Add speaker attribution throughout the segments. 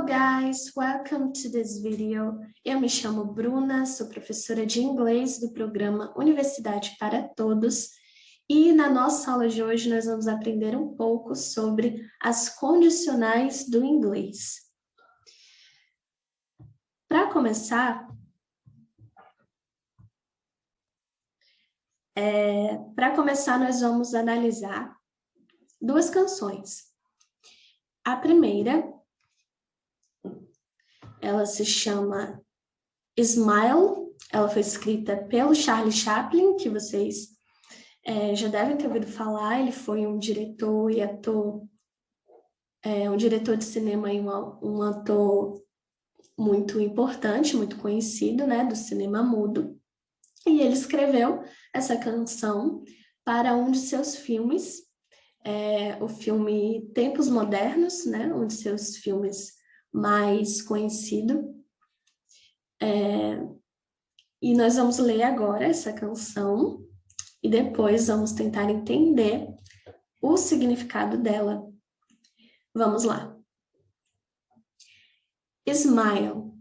Speaker 1: guys, welcome to this video. Eu me chamo Bruna, sou professora de inglês do programa Universidade para Todos e na nossa aula de hoje nós vamos aprender um pouco sobre as condicionais do inglês. Para começar, nós vamos analisar duas canções. A primeira, ela se chama Smile, ela foi escrita pelo Charlie Chaplin, que vocês já devem ter ouvido falar. Ele foi um diretor e ator, um diretor de cinema e um ator muito importante, muito conhecido, né, do cinema mudo. E ele escreveu essa canção para um de seus filmes, o filme Tempos Modernos, né, um de seus filmes mais conhecido. E nós vamos ler agora essa canção e depois vamos tentar entender o significado dela. Vamos lá. Smile.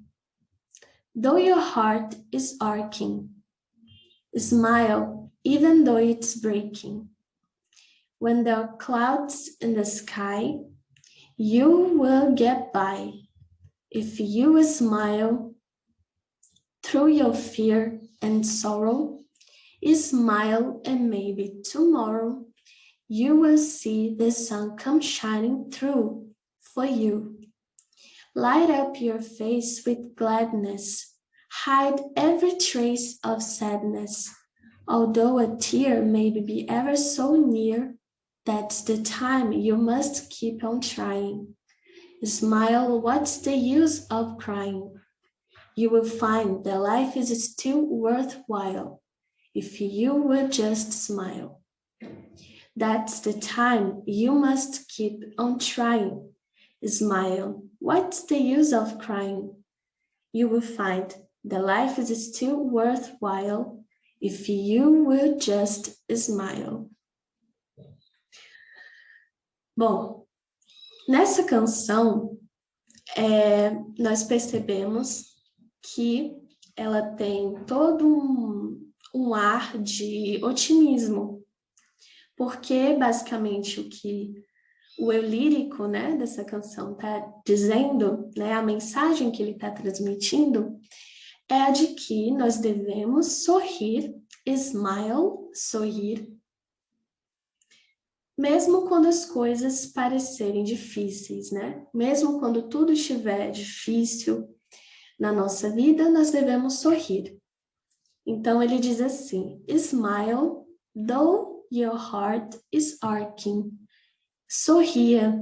Speaker 1: Though your heart is aching. Smile, even though it's breaking. When there are clouds in the sky, you will get by. If you smile through your fear and sorrow, smile and maybe tomorrow you will see the sun come shining through for you. Light up your face with gladness, hide every trace of sadness. Although a tear may be ever so near, that's the time you must keep on trying. Smile, what's the use of crying? You will find that life is still worthwhile if you will just smile. That's the time you must keep on trying. Smile, what's the use of crying? You will find that life is still worthwhile if you will just smile. Bom, nessa canção, nós percebemos que ela tem todo um ar de otimismo, porque basicamente o que o eu lírico, né, dessa canção está dizendo, né, a mensagem que ele está transmitindo é a de que nós devemos sorrir, smile, sorrir, mesmo quando as coisas parecerem difíceis, né? Mesmo quando tudo estiver difícil na nossa vida, nós devemos sorrir. Então ele diz assim: Smile, though your heart is aching. Sorria,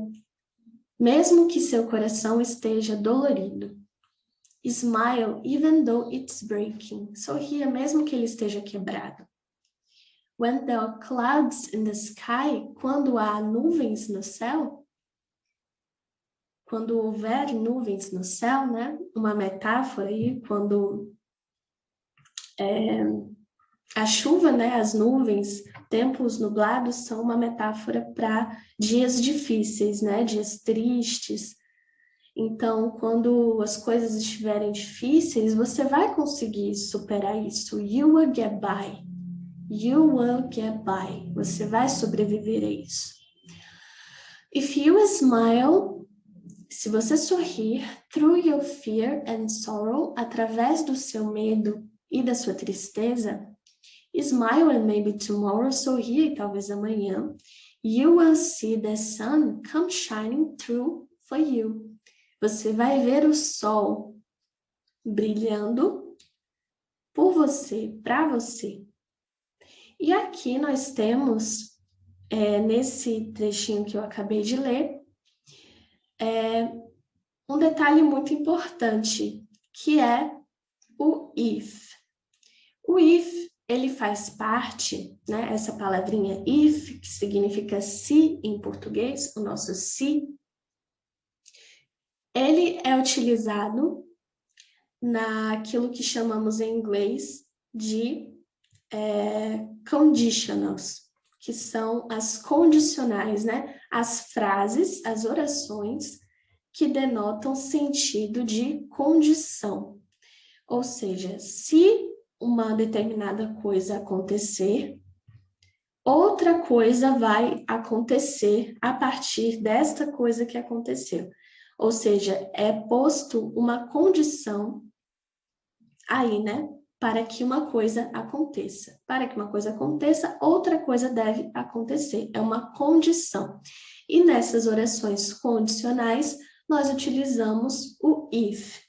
Speaker 1: mesmo que seu coração esteja dolorido. Smile, even though it's breaking. Sorria, mesmo que ele esteja quebrado. When there are clouds in the sky, quando há nuvens no céu, quando houver nuvens no céu, né? Uma metáfora aí, quando a chuva, né? As nuvens, tempos nublados são uma metáfora para dias difíceis, né? Dias tristes. Então, quando as coisas estiverem difíceis, você vai conseguir superar isso. You will get by. You will get by. Você vai sobreviver a isso. If you smile, se você sorrir, through your fear and sorrow, através do seu medo e da sua tristeza, smile and maybe tomorrow, sorria e talvez amanhã, you will see the sun come shining through for you. Você vai ver o sol brilhando por você, para você. E aqui nós temos, nesse trechinho que eu acabei de ler, um detalhe muito importante, que é o if. O if, ele faz parte, né, essa palavrinha if, que significa se em português, o nosso se, ele é utilizado naquilo que chamamos em inglês de conditionals, que são as condicionais, né? As frases, as orações que denotam sentido de condição. Ou seja, se uma determinada coisa acontecer, outra coisa vai acontecer a partir desta coisa que aconteceu. Ou seja, é posto uma condição aí, né? Para que uma coisa aconteça. Para que uma coisa aconteça, outra coisa deve acontecer. É uma condição. E nessas orações condicionais, nós utilizamos o if.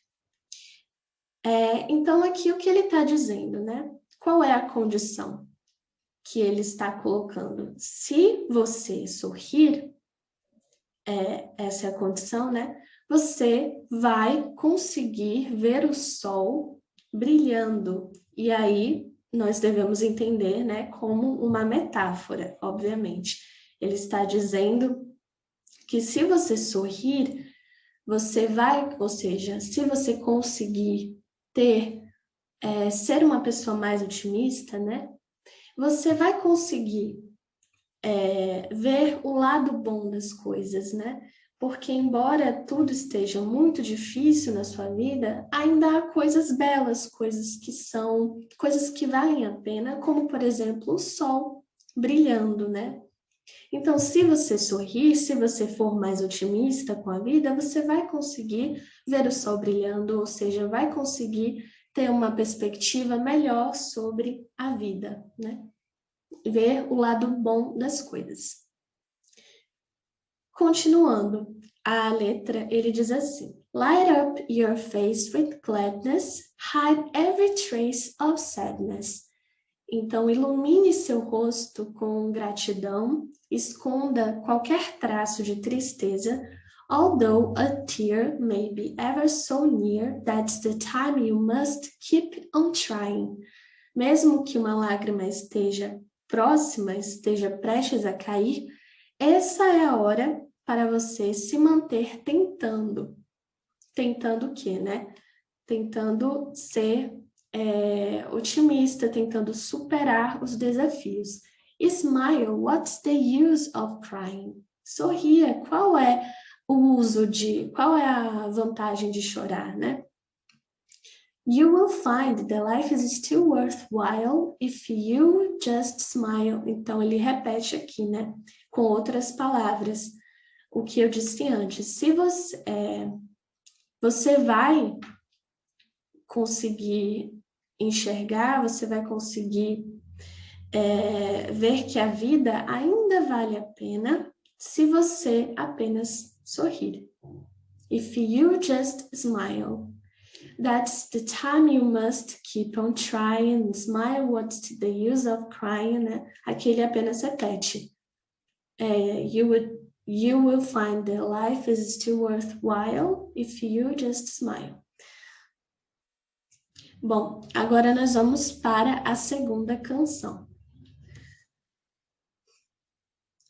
Speaker 1: Então, aqui o que ele está dizendo, né? Qual é a condição que ele está colocando? Se você sorrir, essa é a condição, né? Você vai conseguir ver o sol brilhando. E aí nós devemos entender, né, como uma metáfora, obviamente. Ele está dizendo que se você sorrir, você vai, ou seja, se você conseguir ser uma pessoa mais otimista, né, você vai conseguir ver o lado bom das coisas, né? Porque embora tudo esteja muito difícil na sua vida, ainda há coisas belas, coisas que valem a pena, como por exemplo o sol brilhando, né? Então, se você sorrir, se você for mais otimista com a vida, você vai conseguir ver o sol brilhando, ou seja, vai conseguir ter uma perspectiva melhor sobre a vida, né? Ver o lado bom das coisas. Continuando, a letra, ele diz assim: Light up your face with gladness, hide every trace of sadness. Então, ilumine seu rosto com gratidão, esconda qualquer traço de tristeza, although a tear may be ever so near, that's the time you must keep on trying. Mesmo que uma lágrima esteja próxima, esteja prestes a cair, essa é a hora para você se manter tentando. Tentando o quê, né? Tentando ser otimista, tentando superar os desafios. Smile, what's the use of crying? Sorria, qual é a vantagem de chorar, né? You will find that life is still worthwhile if you just smile. Então, ele repete aqui, né? Com outras palavras, o que eu disse antes. Se você vai conseguir enxergar, você vai conseguir ver que a vida ainda vale a pena se você apenas sorrir. If you just smile. That's the time you must keep on trying. Smile, what's the use of crying, né? Aqui ele apenas repete. You will find that life is still worthwhile if you just smile. Bom, agora nós vamos para a segunda canção.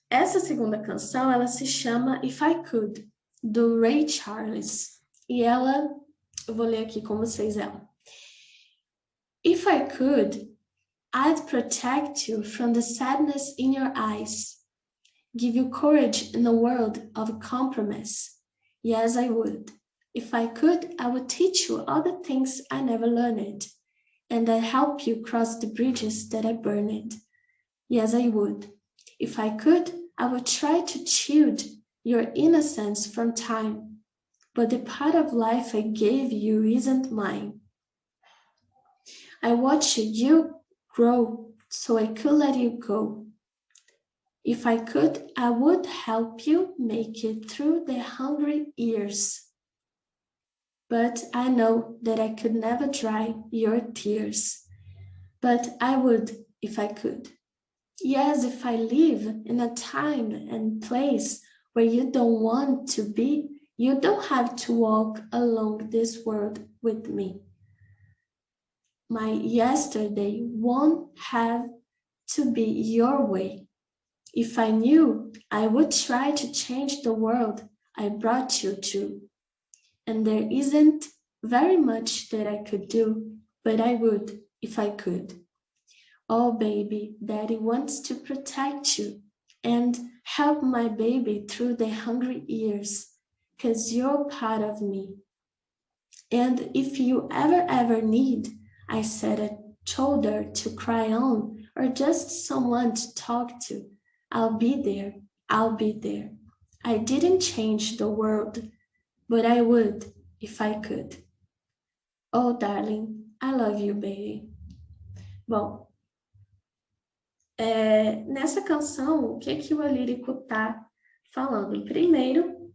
Speaker 1: Essa segunda canção, ela se chama If I Could, do Ray Charles. E ela, eu vou ler aqui com vocês ela. If I could, I'd protect you from the sadness in your eyes, give you courage in a world of compromise. Yes, I would. If I could, I would teach you all the things I never learned, and I'd help you cross the bridges that I burned. Yes, I would. If I could, I would try to shield your innocence from time, but the part of life I gave you isn't mine. I watched you grow so I could let you go. If I could, I would help you make it through the hungry years. But I know that I could never dry your tears. But I would if I could. Yes, if I live in a time and place where you don't want to be, you don't have to walk along this world with me. My yesterday won't have to be your way. If I knew, I would try to change the world I brought you to. And there isn't very much that I could do, but I would if I could. Oh, baby, Daddy wants to protect you and help my baby through the hungry years. 'cause you're part of me. And if you ever need, I said, a shoulder to cry on, or just someone to talk to, I'll be there, I'll be there. I didn't change the world, but I would if I could. Oh, darling, I love you, baby. Bom, nessa canção, o que que o lírico tá falando? Primeiro,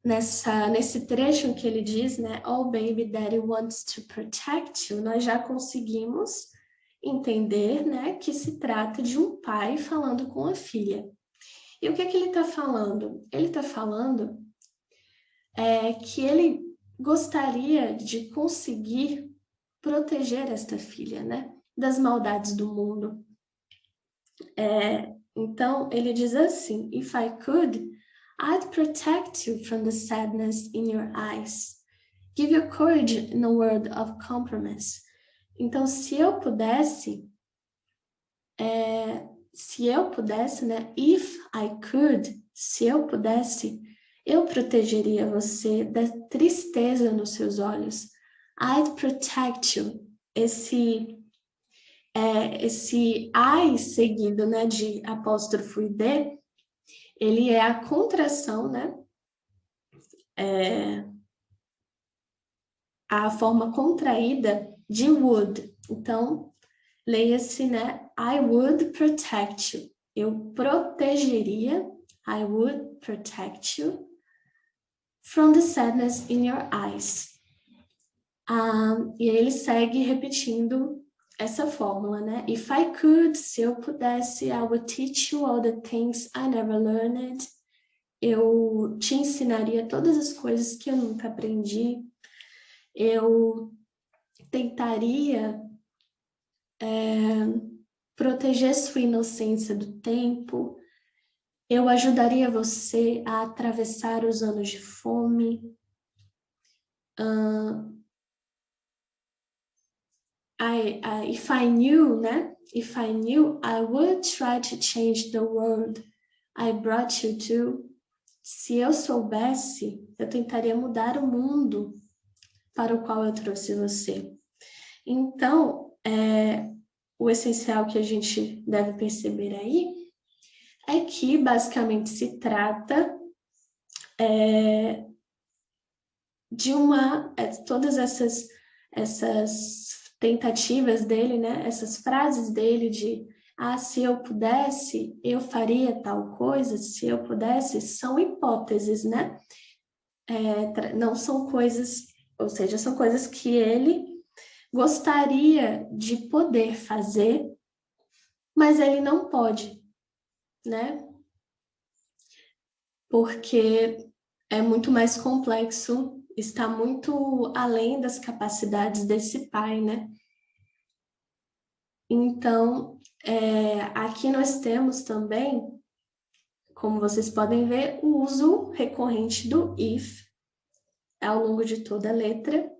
Speaker 1: nesse trecho que ele diz, né, oh baby, daddy wants to protect you, nós já conseguimos entender, né, que se trata de um pai falando com a filha. E o que que ele está falando? Ele está falando que ele gostaria de conseguir proteger esta filha, né, das maldades do mundo. Então, ele diz assim, if I could, I'd protect you from the sadness in your eyes. Give you courage in a world of compromise. Então, se eu pudesse, né? If I could, se eu pudesse, eu protegeria você da tristeza nos seus olhos. I'd protect you. Esse I seguido, né, de apóstrofo e D, ele é a contração, né? A forma contraída de would. Então, leia-se, né? I would protect you. Eu protegeria. I would protect you from the sadness in your eyes. E aí ele segue repetindo essa fórmula, né? If I could, se eu pudesse, I would teach you all the things I never learned. Eu te ensinaria todas as coisas que eu nunca aprendi. Eu tentaria proteger sua inocência do tempo. Eu ajudaria você a atravessar os anos de fome. If I knew, né? If I knew, I would try to change the world I brought you to. Se eu soubesse, eu tentaria mudar o mundo para o qual eu trouxe você. Então, o essencial que a gente deve perceber aí é que basicamente se trata de todas essas tentativas dele, né? Essas frases dele de se eu pudesse, eu faria tal coisa, se eu pudesse, são hipóteses, né? Não são coisas, ou seja, são coisas que ele gostaria de poder fazer, mas ele não pode, né? Porque é muito mais complexo, está muito além das capacidades desse pai, né? Então, aqui nós temos também, como vocês podem ver, o uso recorrente do if ao longo de toda a letra.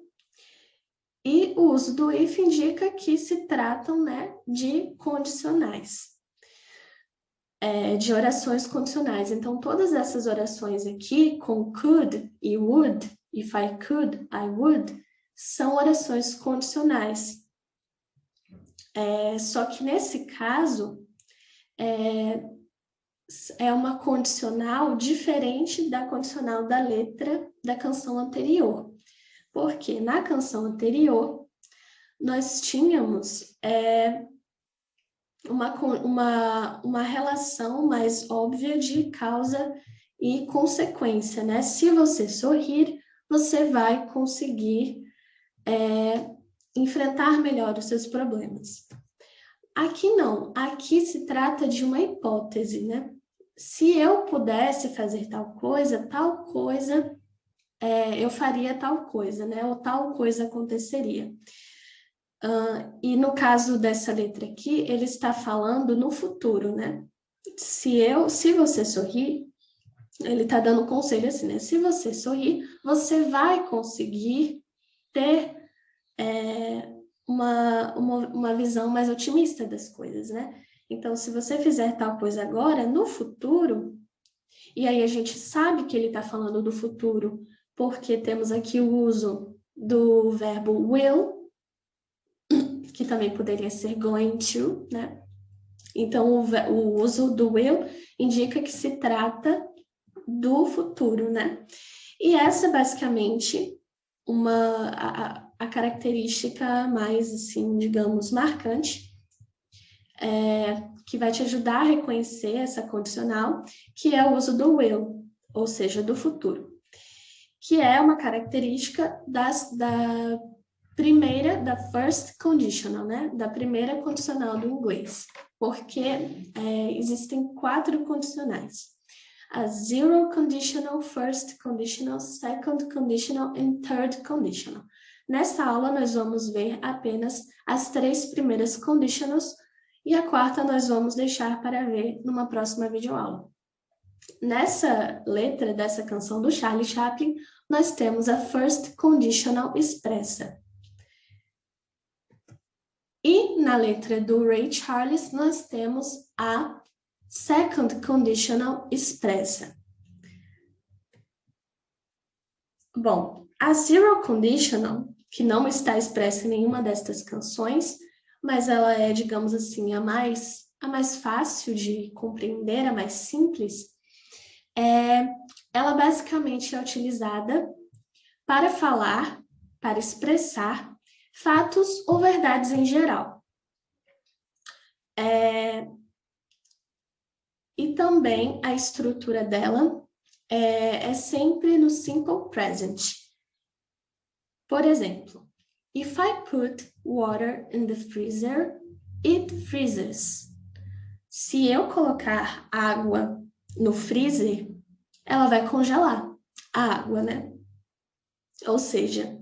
Speaker 1: E o uso do if indica que se tratam, né, de condicionais, de orações condicionais. Então, todas essas orações aqui, com could e would, if I could, I would, são orações condicionais. Só que nesse caso, é uma condicional diferente da condicional da letra da canção anterior. Porque na canção anterior, nós tínhamos uma relação mais óbvia de causa e consequência, né? Se você sorrir, você vai conseguir enfrentar melhor os seus problemas. Aqui não, aqui se trata de uma hipótese, né? Se eu pudesse fazer tal coisa, eu faria tal coisa, né? Ou tal coisa aconteceria. E no caso dessa letra aqui, ele está falando no futuro, né? Se você sorrir, ele está dando conselho assim, né? Se você sorrir, você vai conseguir ter uma visão mais otimista das coisas, né? Então, se você fizer tal coisa agora, no futuro, e aí a gente sabe que ele está falando do futuro, porque temos aqui o uso do verbo will, que também poderia ser going to, né? Então, o uso do will indica que se trata do futuro, né? E essa é basicamente a característica mais, assim, digamos, marcante, que vai te ajudar a reconhecer essa condicional, que é o uso do will, ou seja, do futuro, que é uma característica da first conditional, né? Da primeira condicional do inglês, porque existem 4 condicionais. A zero conditional, first conditional, second conditional and third conditional. Nessa aula, nós vamos ver apenas as 3 primeiras conditionals e a 4ª nós vamos deixar para ver numa próxima videoaula. Nessa letra dessa canção do Charlie Chaplin, nós temos a first conditional expressa. E na letra do Ray Charles, nós temos a second conditional expressa. Bom, a zero conditional, que não está expressa em nenhuma destas canções, mas ela é, digamos assim, a mais fácil de compreender, a mais simples, ela basicamente é utilizada para falar, para expressar fatos ou verdades em geral. E também a estrutura dela é sempre no simple present. Por exemplo, if I put water in the freezer, it freezes. Se eu colocar água no freezer, ela vai congelar a água, né? Ou seja,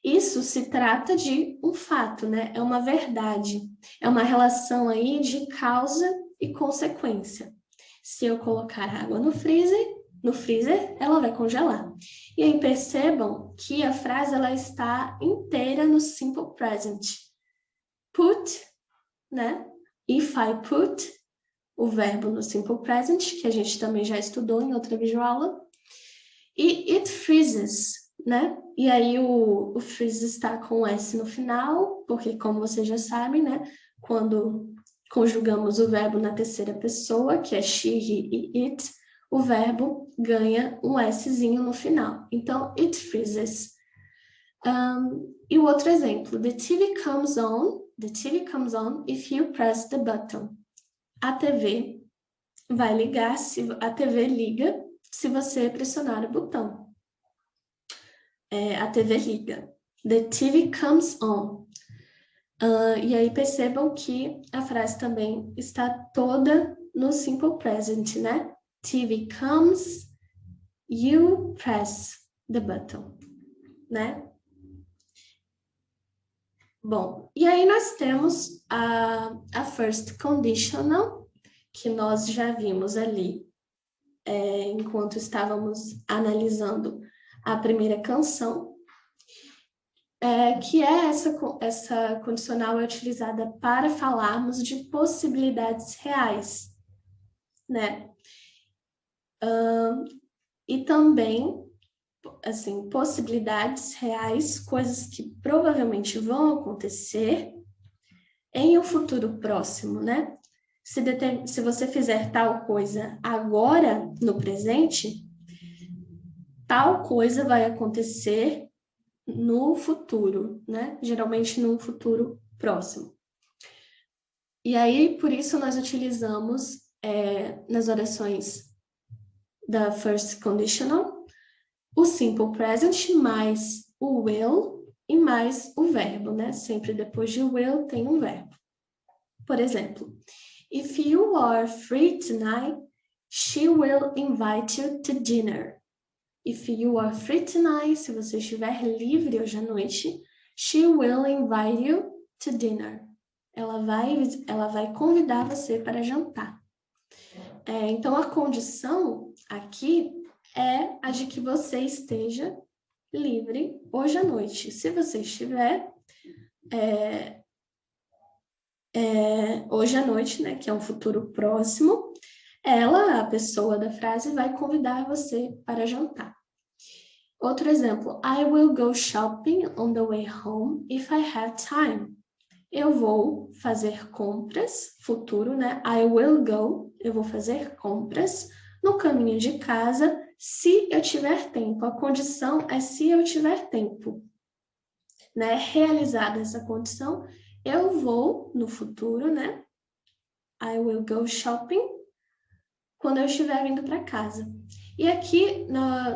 Speaker 1: isso se trata de um fato, né? É uma verdade. É uma relação aí de causa e consequência. Se eu colocar água no freezer, ela vai congelar. E aí percebam que a frase ela está inteira no simple present. Put, né? If I put, o verbo no simple present, que a gente também já estudou em outra videoaula. E it freezes, né? E aí o freeze está com S no final, porque como vocês já sabem, né? Quando conjugamos o verbo na terceira pessoa, que é she, he e it, o verbo ganha um Szinho no final. Então, it freezes. E o outro exemplo, the TV comes on if you press the button. A TV vai ligar, a TV liga se você pressionar o botão. A TV liga. The TV comes on. E aí percebam que a frase também está toda no simple present, né? TV comes, you press the button, né? Bom, e aí nós temos a first conditional, que nós já vimos ali enquanto estávamos analisando a primeira canção, que é essa condicional é utilizada para falarmos de possibilidades reais, né? E também, assim, possibilidades reais, coisas que provavelmente vão acontecer em um futuro próximo, né? Se você fizer tal coisa agora, no presente, tal coisa vai acontecer no futuro, né? Geralmente num futuro próximo. E aí, por isso, nós utilizamos nas orações da first conditional o simple present mais o will e mais o verbo, né? Sempre depois de will tem um verbo. Por exemplo, if you are free tonight, she will invite you to dinner. If you are free tonight, se você estiver livre hoje à noite, she will invite you to dinner. Ela vai convidar você para jantar. Então, a condição aqui é a de que você esteja livre hoje à noite. Se você estiver, hoje à noite, né, que é um futuro próximo, ela, a pessoa da frase, vai convidar você para jantar. Outro exemplo, I will go shopping on the way home if I have time. Eu vou fazer compras, futuro, né? I will go, eu vou fazer compras no caminho de casa se eu tiver tempo. A condição é se eu tiver tempo, né? Realizada essa condição, eu vou no futuro, né? I will go shopping quando eu estiver vindo para casa. E aqui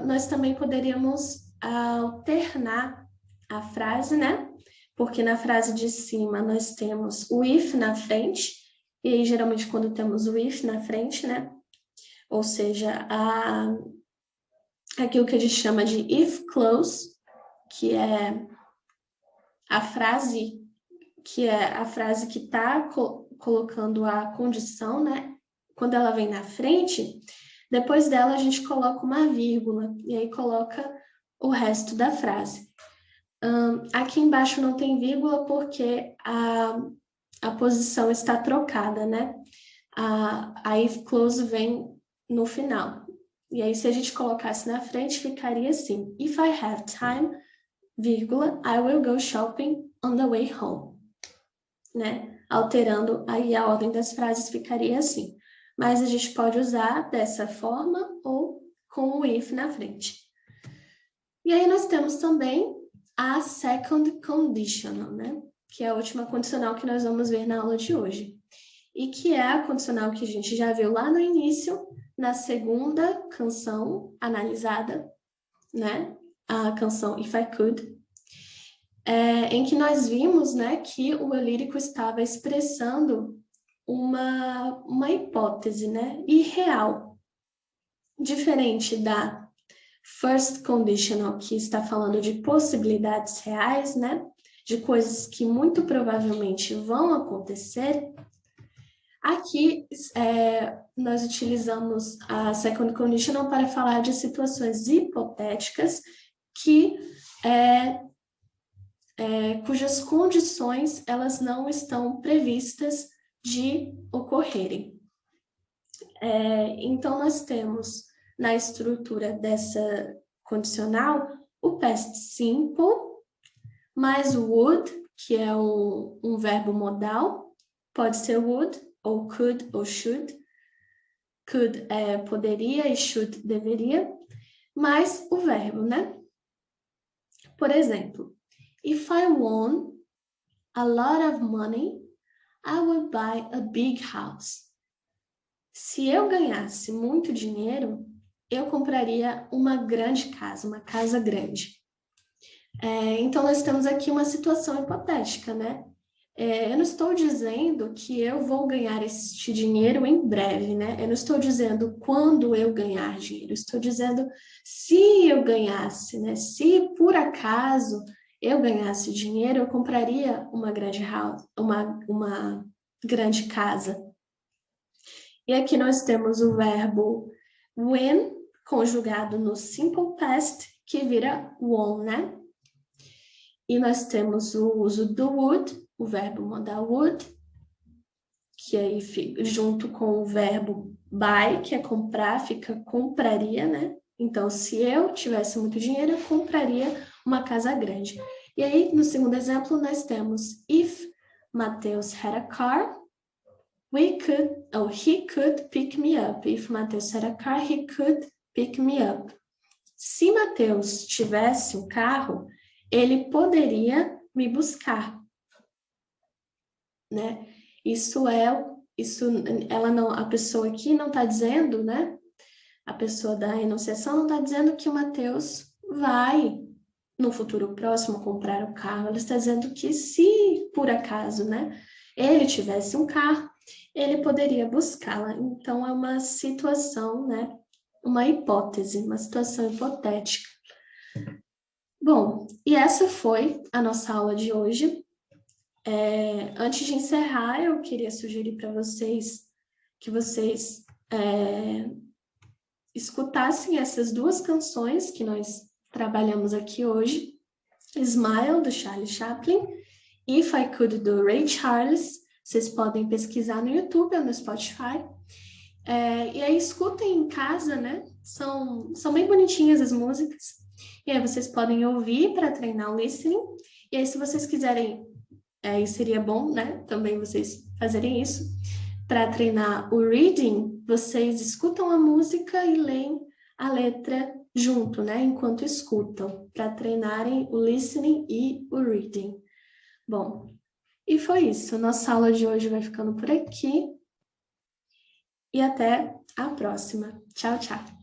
Speaker 1: nós também poderíamos alternar a frase, né? Porque na frase de cima nós temos o if na frente, e aí geralmente quando temos o if na frente, né? Ou seja, aquilo que a gente chama de if clause, que é a frase que está colocando a condição, né? Quando ela vem na frente, depois dela a gente coloca uma vírgula, e aí coloca o resto da frase. Aqui embaixo não tem vírgula porque a posição está trocada, né? A if clause vem no final. E aí, se a gente colocasse na frente, ficaria assim. If I have time, vírgula, I will go shopping on the way home. Né? Alterando aí a ordem das frases, ficaria assim. Mas a gente pode usar dessa forma ou com o if na frente. E aí nós temos também a second conditional, né? Que é a última condicional que nós vamos ver na aula de hoje. E que é a condicional que a gente já viu lá no início, na segunda canção analisada, né? A canção If I Could, em que nós vimos, né, que o eu lírico estava expressando uma hipótese, né, irreal, diferente da first conditional, que está falando de possibilidades reais, né, de coisas que muito provavelmente vão acontecer. Aqui, nós utilizamos a second conditional para falar de situações hipotéticas cujas condições elas não estão previstas de ocorrerem. Então, nós temos na estrutura dessa condicional o past simple, mais o would, que é um verbo modal, pode ser would, ou could, ou should. Could poderia e should deveria, mais o verbo, né? Por exemplo, if I won a lot of money, I would buy a big house. Se eu ganhasse muito dinheiro, eu compraria uma grande casa, uma casa grande. Então, nós temos aqui uma situação hipotética, né? Eu não estou dizendo que eu vou ganhar este dinheiro em breve, né? Eu não estou dizendo quando eu ganhar dinheiro, eu estou dizendo se eu ganhasse, né? Se por acaso eu ganhasse dinheiro, eu compraria uma grande house, uma grande casa. E aqui nós temos o verbo win, conjugado no simple past, que vira won, né? E nós temos o uso do would, o verbo modal would, que aí fica junto com o verbo buy, que é comprar, fica compraria, né? Então, se eu tivesse muito dinheiro, eu compraria uma casa grande. E aí, no segundo exemplo, nós temos if Mateus had a car, he could pick me up. If Mateus had a car, he could pick me up. Se Mateus tivesse um carro, ele poderia me buscar, né? A pessoa aqui não está dizendo, né? A pessoa da enunciação não está dizendo que o Mateus vai, no futuro próximo, comprar o carro. Ela está dizendo que se, por acaso, né, ele tivesse um carro, ele poderia buscá-la. Então, é uma situação, né? Uma hipótese, uma situação hipotética. Bom, e essa foi a nossa aula de hoje. Antes de encerrar, eu queria sugerir para vocês que vocês escutassem essas duas canções que nós trabalhamos aqui hoje. Smile, do Charlie Chaplin, If I Could, do Ray Charles. Vocês podem pesquisar no YouTube ou no Spotify. E aí escutem em casa, né? São bem bonitinhas as músicas. E aí vocês podem ouvir para treinar o listening. E aí, se vocês quiserem, seria bom, né? Também vocês fazerem isso. Para treinar o reading, vocês escutam a música e leem a letra junto, né? Enquanto escutam, para treinarem o listening e o reading. Bom, e foi isso. Nossa aula de hoje vai ficando por aqui. E até a próxima. Tchau, tchau.